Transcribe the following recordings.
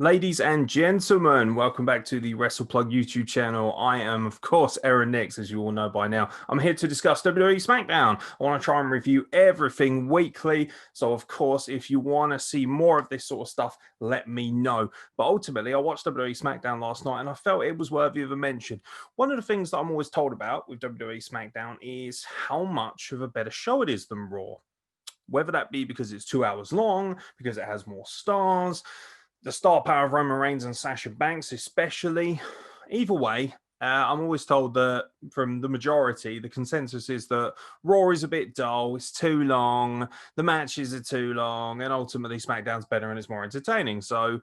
Ladies and gentlemen, welcome back to the Wrestle Plug YouTube channel. I am, of course, Aeron Nix, as you all know by now. I'm here to discuss WWE Smackdown. I want to try and review everything weekly. So, of course, if you want to see more of this sort of stuff, let me know. But ultimately, I watched WWE Smackdown last night and I felt it was worthy of a mention. One of the things that I'm always told about with WWE Smackdown is how much of a better show it is than Raw. Whether that be because it's 2 hours long, because it has more stars, the star power of Roman Reigns and Sasha Banks, especially. Either way, I'm always told that from the majority, the consensus is that Raw is a bit dull, it's too long, the matches are too long, and ultimately SmackDown's better and it's more entertaining. So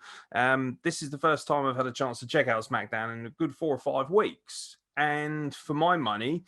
this is the first time I've had a chance to check out SmackDown in a good 4 or 5 weeks. And for my money,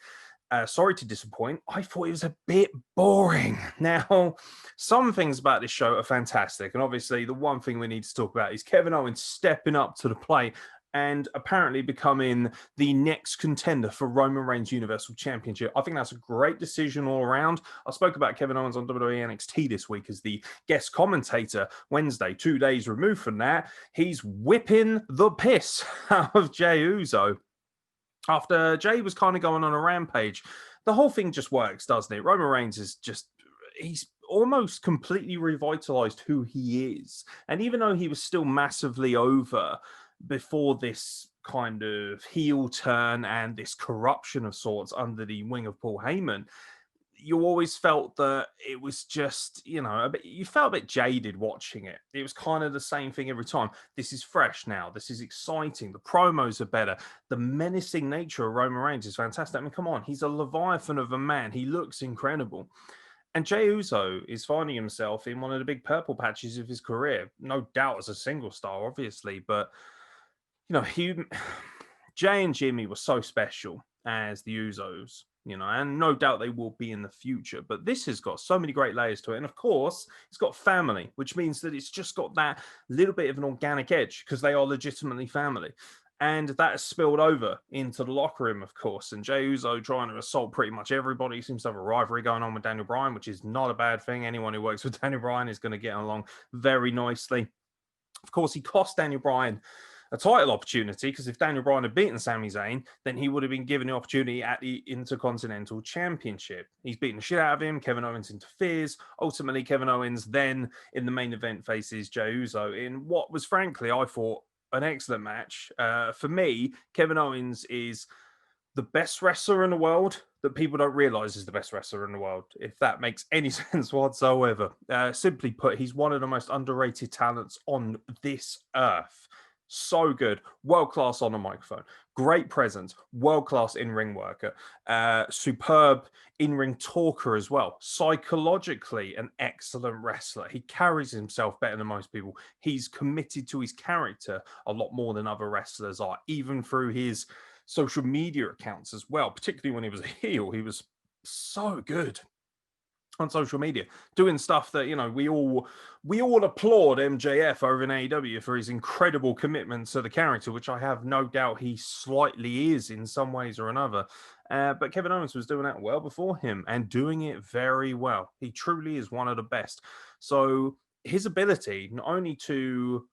sorry to disappoint, I thought it was a bit boring. Now, some things about this show are fantastic. And obviously, the one thing we need to talk about is Kevin Owens stepping up to the plate and apparently becoming the next contender for Roman Reigns Universal Championship. I think that's a great decision all around. I spoke about Kevin Owens on WWE NXT this week as the guest commentator Wednesday, 2 days removed from that. He's whipping the piss out of Jey Uso after Jey was kind of going on a rampage. The whole thing just works, doesn't it? Roman Reigns is just, he's almost completely revitalized who he is. And even though he was still massively over before this kind of heel turn and this corruption of sorts under the wing of Paul Heyman, you always felt that it was just, you felt a bit jaded watching it. It was kind of the same thing every time. This is fresh now. This is exciting. The promos are better. The menacing nature of Roman Reigns is fantastic. I mean, come on. He's a leviathan of a man. He looks incredible. And Jey Uso is finding himself in one of the big purple patches of his career. No doubt as a single star, obviously. But, Jey and Jimmy were so special as the Usos, and no doubt they will be in the future. But this has got so many great layers to it. And of course, it's got family, which means that it's just got that little bit of an organic edge because they are legitimately family. And that has spilled over into the locker room, of course. And Jey Uso trying to assault pretty much everybody. Seems to have a rivalry going on with Daniel Bryan, which is not a bad thing. Anyone who works with Daniel Bryan is going to get along very nicely. Of course, he cost Daniel Bryan a title opportunity because if Daniel Bryan had beaten Sami Zayn, then he would have been given the opportunity at the Intercontinental Championship. He's beaten the shit out of him. Kevin Owens interferes. Ultimately, Kevin Owens then in the main event faces Jey Uso in what was frankly, I thought, an excellent match. For me, Kevin Owens is the best wrestler in the world that people don't realize is the best wrestler in the world, if that makes any sense whatsoever. Simply put, he's one of the most underrated talents on this earth. So good, world class on the microphone, great presence, world class in ring worker, superb in ring talker as well. Psychologically, an excellent wrestler. He carries himself better than most people. He's committed to his character a lot more than other wrestlers are, even through his social media accounts as well. Particularly when he was a heel, he was so good on social media, doing stuff that we all applaud MJF over in AEW for his incredible commitment to the character, which I have no doubt he slightly is in some ways or another. But Kevin Owens was doing that well before him and doing it very well. He truly is one of the best. So his ability not only to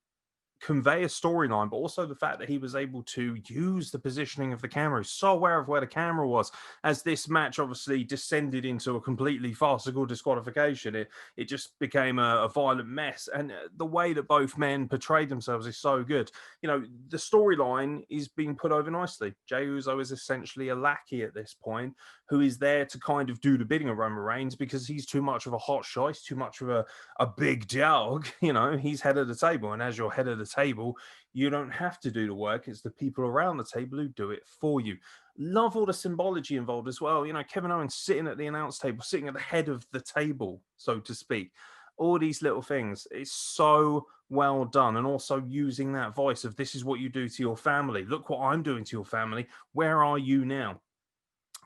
convey a storyline, but also the fact that he was able to use the positioning of the camera. He's so aware of where the camera was. As this match obviously descended into a completely farcical disqualification, it just became a violent mess. And the way that both men portrayed themselves is so good. The storyline is being put over nicely. Jey Uso is essentially a lackey at this point who is there to kind of do the bidding of Roman Reigns because he's too much of a hot shot. He's too much of a big dog. He's head of the table. And as you're head of the table, you don't have to do the work. It's the people around the table who do it for you. Love all the symbology involved as well. Kevin Owens sitting at the announce table, sitting at the head of the table, so to speak. All these little things. It's so well done. And also using that voice of this is what you do to your family. Look what I'm doing to your family. Where are you now?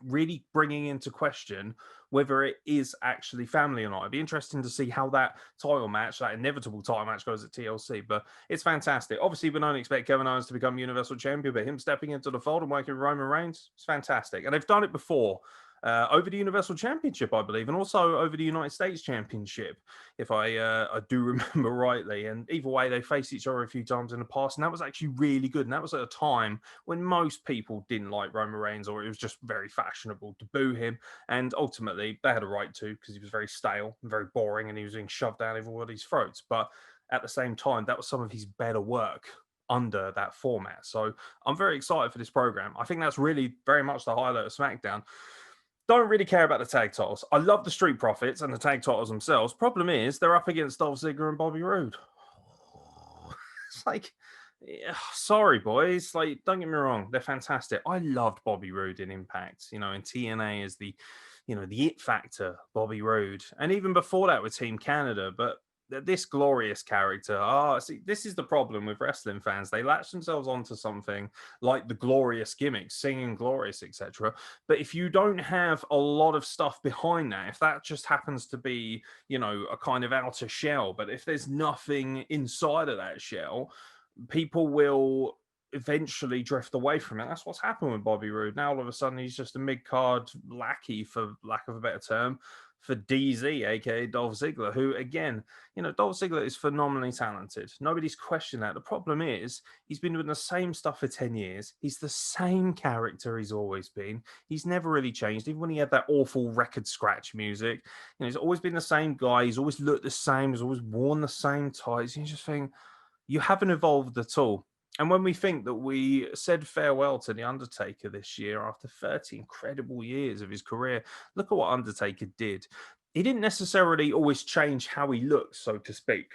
Really bringing into question whether it is actually family or not. It'd be interesting to see how that title match, that inevitable title match, goes at TLC, but it's fantastic. Obviously, we don't expect Kevin Owens to become Universal Champion, but him stepping into the fold and working with Roman Reigns, it's fantastic. And they've done it before. over the Universal Championship, I believe, and also over the United States Championship, if I do remember rightly. And either way, they faced each other a few times in the past, and that was actually really good. And that was at a time when most people didn't like Roman Reigns, or it was just very fashionable to boo him. And ultimately, they had a right to, because he was very stale and very boring, and he was being shoved down everybody's throats. But at the same time, that was some of his better work under that format. So I'm very excited for this program. I think that's really very much the highlight of SmackDown. Don't really care about the tag titles. I love the Street Profits and the tag titles themselves. Problem is, they're up against Dolph Ziggler and Bobby Roode. It's like, yeah, sorry, boys. Like, don't get me wrong, they're fantastic. I loved Bobby Roode in Impact. You know, in TNA as the, the it factor, Bobby Roode, and even before that with Team Canada. But this glorious character. See, this is the problem with wrestling fans. They latch themselves onto something like the glorious gimmicks, singing glorious, etc. But if you don't have a lot of stuff behind that, if that just happens to be, a kind of outer shell, but if there's nothing inside of that shell, people will eventually drift away from it. That's what's happened with Bobby Roode. Now all of a sudden he's just a mid-card lackey, for lack of a better term, for DZ, aka Dolph Ziggler, who, again, Dolph Ziggler is phenomenally talented. Nobody's questioned that. The problem is he's been doing the same stuff for 10 years. He's the same character he's always been. He's never really changed. Even when he had that awful record scratch music, he's always been the same guy. He's always looked the same. He's always worn the same tights. You just think, you haven't evolved at all. And when we think that we said farewell to The Undertaker this year after 30 incredible years of his career, look at what Undertaker did. He didn't necessarily always change how he looked, so to speak.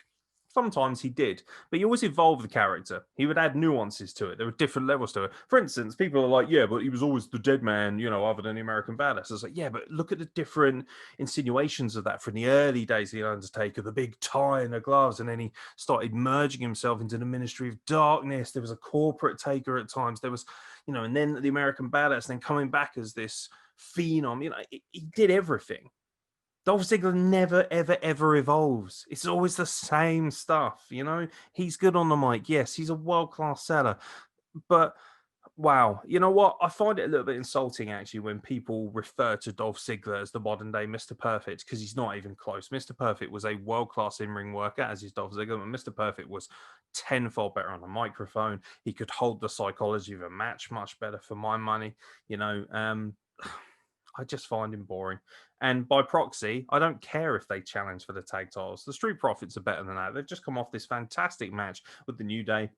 Sometimes he did, but he always evolved the character. He would add nuances to it. There were different levels to it. For instance, people are like, yeah, but he was always the dead man, other than the American Badass. I was like, yeah, but look at the different insinuations of that from the early days of The Undertaker, the big tie and the gloves, and then he started merging himself into the Ministry of Darkness. There was a corporate taker at times. There was, and then the American Badass, and then coming back as this phenom. He did everything. Dolph Ziggler never, ever, ever evolves. It's always the same stuff, He's good on the mic. Yes, he's a world-class seller. But, wow, you know what? I find it a little bit insulting, actually, when people refer to Dolph Ziggler as the modern-day Mr. Perfect, because he's not even close. Mr. Perfect was a world-class in-ring worker, as is Dolph Ziggler, but Mr. Perfect was tenfold better on the microphone. He could hold the psychology of a match much better for my money, I just find him boring. And by proxy, I don't care if they challenge for the tag titles. The Street Profits are better than that. They've just come off this fantastic match with the New Day.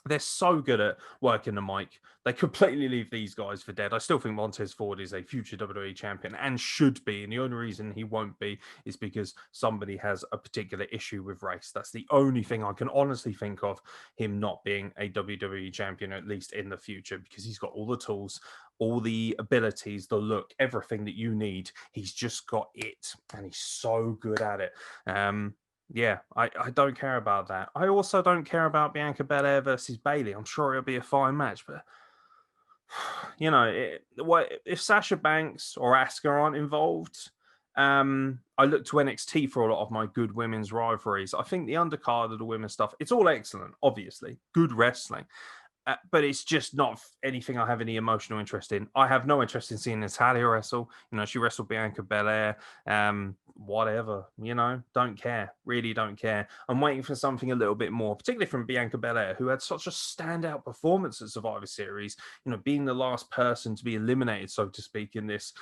They're so good at working the mic. They completely leave these guys for dead. I still think Montez Ford is a future WWE champion and should be. And the only reason he won't be is because somebody has a particular issue with race. That's the only thing I can honestly think of him not being a WWE champion, at least in the future, because he's got all the tools, all the abilities, the look, everything that you need. He's just got it, and he's so good at it. Yeah, I don't care about that. I also don't care about Bianca Belair versus Bayley. I'm sure it'll be a fine match, but if Sasha Banks or Asuka aren't involved, I look to NXT for a lot of my good women's rivalries. I think the undercard of the women's stuff, it's all excellent, obviously, good wrestling. But it's just not anything I have any emotional interest in. I have no interest in seeing Natalya wrestle. She wrestled Bianca Belair. Whatever, don't care. Really don't care. I'm waiting for something a little bit more, particularly from Bianca Belair, who had such a standout performance at Survivor Series, being the last person to be eliminated, so to speak, in this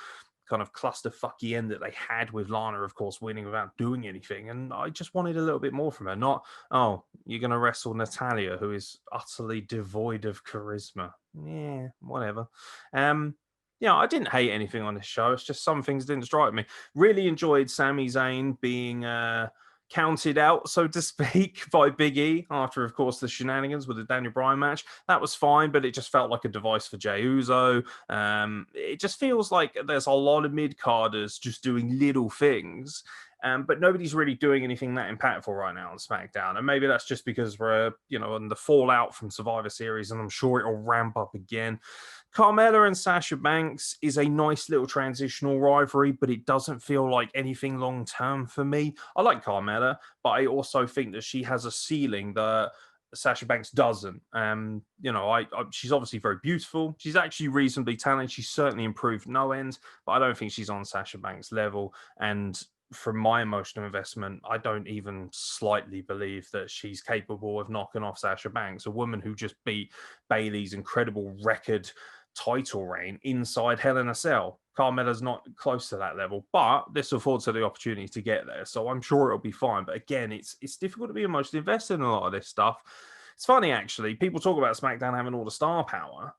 kind of clusterfucky end that they had, with Lana, of course, winning without doing anything. And I just wanted a little bit more from her. Not, oh, you're going to wrestle Natalya, who is utterly devoid of charisma. Yeah, whatever. I didn't hate anything on this show. It's just some things didn't strike me. Really enjoyed Sami Zayn being counted out, so to speak, by Big E after, of course, the shenanigans with the Daniel Bryan match. That was fine, but it just felt like a device for Jey Uso. It just feels like there's a lot of mid-carders just doing little things, but nobody's really doing anything that impactful right now on SmackDown. And maybe that's just because we're, on the fallout from Survivor Series, and I'm sure it'll ramp up again. Carmella and Sasha Banks is a nice little transitional rivalry, but it doesn't feel like anything long-term for me. I like Carmella, but I also think that she has a ceiling that Sasha Banks doesn't. You know, she's obviously very beautiful. She's actually reasonably talented. She's certainly improved no end, but I don't think she's on Sasha Banks' level. And from my emotional investment, I don't even slightly believe that she's capable of knocking off Sasha Banks, a woman who just beat Bayley's incredible record title reign inside Hell in a Cell. Carmella's not close to that level, but this affords her the opportunity to get there. So I'm sure it'll be fine. But again, it's difficult to be emotionally invested in a lot of this stuff. It's funny, actually. People talk about SmackDown having all the star power.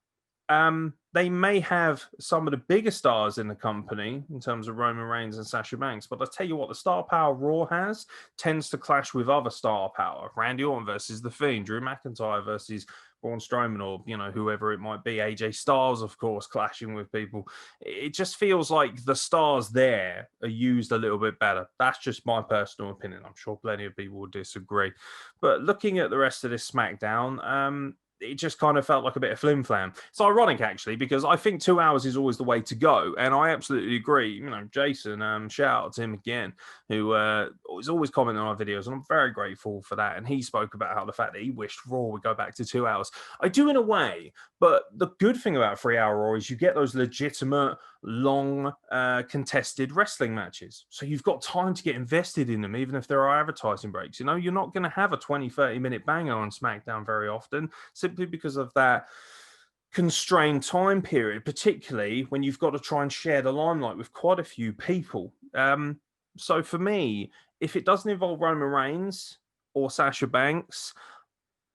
They may have some of the bigger stars in the company in terms of Roman Reigns and Sasha Banks, but I'll tell you what, the star power Raw has tends to clash with other star power. Randy Orton versus The Fiend, Drew McIntyre versus Braun Strowman, or, you know, whoever it might be. AJ Styles, of course, clashing with people. It just feels like the stars there are used a little bit better. That's just my personal opinion. I'm sure plenty of people will disagree. But looking at the rest of this SmackDown, it just kind of felt like a bit of flim flam. It's ironic, actually, because I think 2 hours is always the way to go. And I absolutely agree. You know, Jason, shout out to him again, who is always commenting on our videos. And I'm very grateful for that. And he spoke about how the fact that he wished Raw would go back to 2 hours. I do in a way. But the good thing about 3 hour Raw is you get those legitimate, long, contested wrestling matches. So you've got time to get invested in them, even if there are advertising breaks. You know, you're not going to have a 20, 30-minute banger on SmackDown very often, simply because of that constrained time period, particularly when you've got to try and share the limelight with quite a few people. So for me, if it doesn't involve Roman Reigns or Sasha Banks,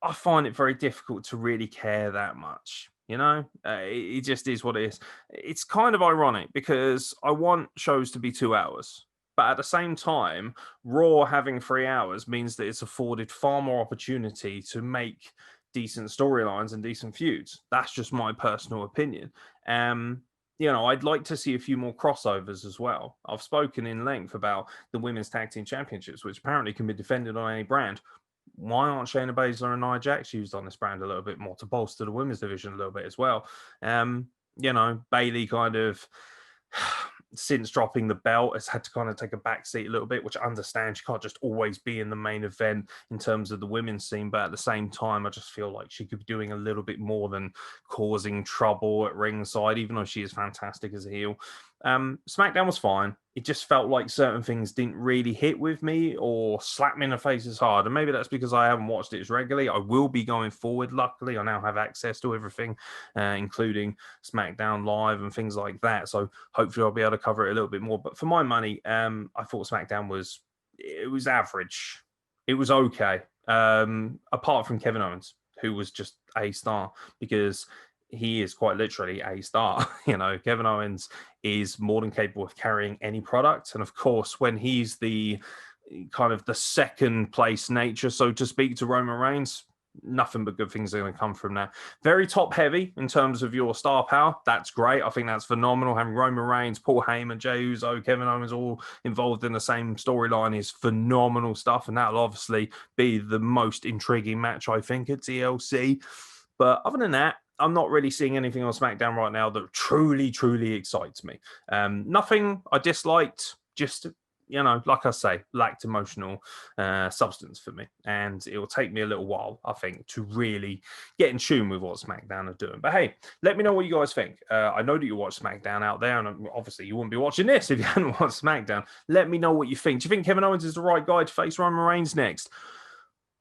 I find it very difficult to really care that much. You know, it just is what it is. It's kind of ironic because I want shows to be 2 hours. But at the same time, Raw having 3 hours means that it's afforded far more opportunity to make decent storylines and decent feuds. That's just my personal opinion. You know, I'd like to see a few more crossovers as well. I've spoken in length about the Women's Tag Team Championships, which apparently can be defended on any brand. Why aren't Shayna Baszler and Nia Jax used on this brand a little bit more to bolster the women's division a little bit as well? You know, Bayley kind of, since dropping the belt, has had to kind of take a backseat a little bit, which I understand. She can't just always be in the main event in terms of the women's scene, but at the same time, I just feel like she could be doing a little bit more than causing trouble at ringside, even though she is fantastic as a heel. SmackDown was fine. It just felt like certain things didn't really hit with me or slap me in the face as hard. And maybe that's because I haven't watched it as regularly. I will be going forward. Luckily, I now have access to everything, including SmackDown Live and things like that. So hopefully I'll be able to cover it a little bit more. But for my money, I thought SmackDown was average. It was okay. Apart from Kevin Owens, who was just a star, because he is quite literally a star. You know, Kevin Owens is more than capable of carrying any product. And of course, when he's the kind of the second place nature, so to speak, to Roman Reigns, nothing but good things are going to come from that. Very top heavy in terms of your star power. That's great. I think that's phenomenal. Having Roman Reigns, Paul Heyman, Jey Uso, Kevin Owens all involved in the same storyline is phenomenal stuff. And that'll obviously be the most intriguing match, I think, at TLC. But other than that, I'm not really seeing anything on SmackDown right now that truly, truly excites me. Nothing I disliked, just, you know, like I say, lacked emotional substance for me. And it will take me a little while, I think, to really get in tune with what SmackDown are doing. But hey, let me know what you guys think. I know that you watch SmackDown out there, and obviously you wouldn't be watching this if you hadn't watched SmackDown. Let me know what you think. Do you think Kevin Owens is the right guy to face Roman Reigns next?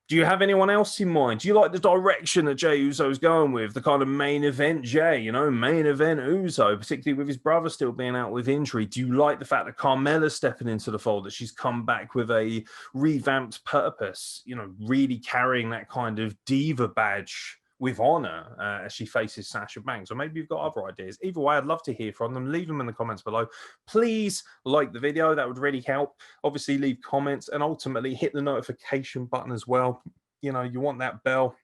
Do you have anyone else in mind? Do you like the direction that Jey Uso's going with? The kind of main event Jey, you know, main event Uso, particularly with his brother still being out with injury. Do you like the fact that Carmella's stepping into the fold, that she's come back with a revamped purpose, you know, really carrying that kind of diva badge with honor as she faces Sasha Banks? Or maybe you've got other ideas. Either way, I'd love to hear from them. Leave them in the comments below. Please like the video. That would really help. Obviously, leave comments and ultimately hit the notification button as well. You know, you want that bell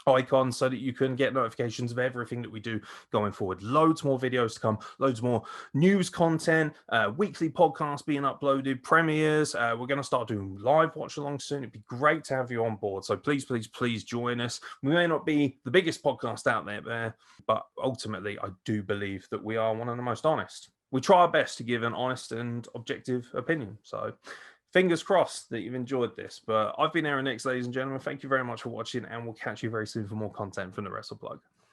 icon so that you can get notifications of everything that we do going forward. Loads more videos to come, loads more news content, weekly podcasts being uploaded, premieres. We're going to start doing live watch along soon. It'd be great to have you on board. So please, please, please join us. We may not be the biggest podcast out there, but ultimately I do believe that we are one of the most honest. We try our best to give an honest and objective opinion. So fingers crossed that you've enjoyed this. But I've been Aaron Nix, ladies and gentlemen. Thank you very much for watching, and we'll catch you very soon for more content from the Wrestle Plug.